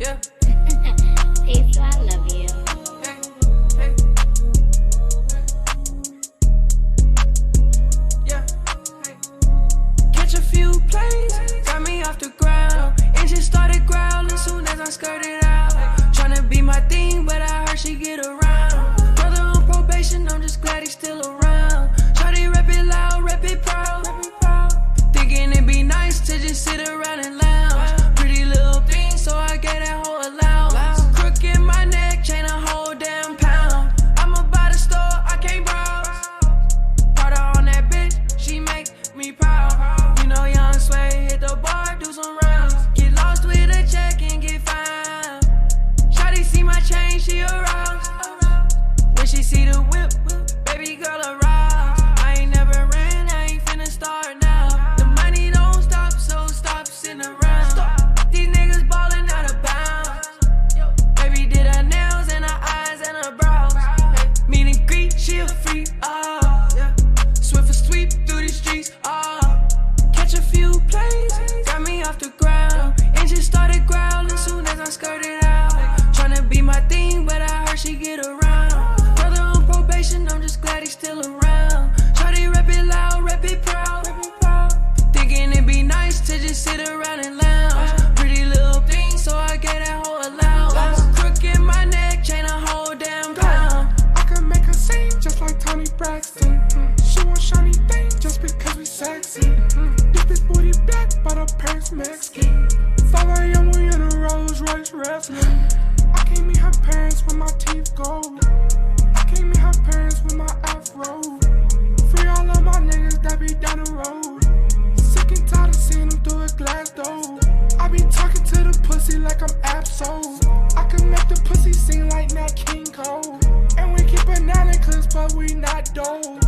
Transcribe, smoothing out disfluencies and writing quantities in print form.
Yeah. Pvyso, I love you. Hey. Yeah. Hey. Catch a few plays, got me off the ground. Engine started growling soon as I skirted out. Tryna be my thing, but I heard she get around. Brother on probation, I'm just glad he's still around. Shawty rap it loud, rap it proud. Thinking it'd be nice to just sit around and lounge. Pretty little thing, so I get that whole allowance. Crook in my neck, chain a whole damn pound. I'm about to store, I can't browse. Harder on that bitch, she make me proud. You know young Swae hit the bar, do some rounds. Get lost with a check and get found. Shawty see my chain, she aroused. When she see the whip, baby girl aroused. I ain't never ran, I ain't finna start now. The money don't stop, so stop sitting around. These niggas ballin' out of bounds. Baby did her nails and her eyes and her brows. Meet and greet, she a freak, yeah. Swift a sweep through these streets, Catch a few plays, got me off the ground. Engine started growling soon as I skirted out. Tryna be my thing, but I heard she get around. Brother on probation, I'm just glad he's still around. Shawty rap it loud, rap it proud. Thinking it'd be nice to just sit around and lounge. Pretty little thing, so I get that whole allowance. Crook in my neck, chain a whole damn pound. I could make her sing just like Tony Braxton. She want shiny things just because we sexy. This bitch booty black, but her parents Mexican. 5 a.m. we in a Rolls Royce wrestling. I can't meet her parents with my teeth gold. I can't meet her parents with my afro. Free all of my niggas that be down the road. Sick and tired of seeing them through a glass door. I be talking to the pussy like I'm Absol. I can make the pussy sing like Nat King Cole. And we keep banana clips, but we not dope.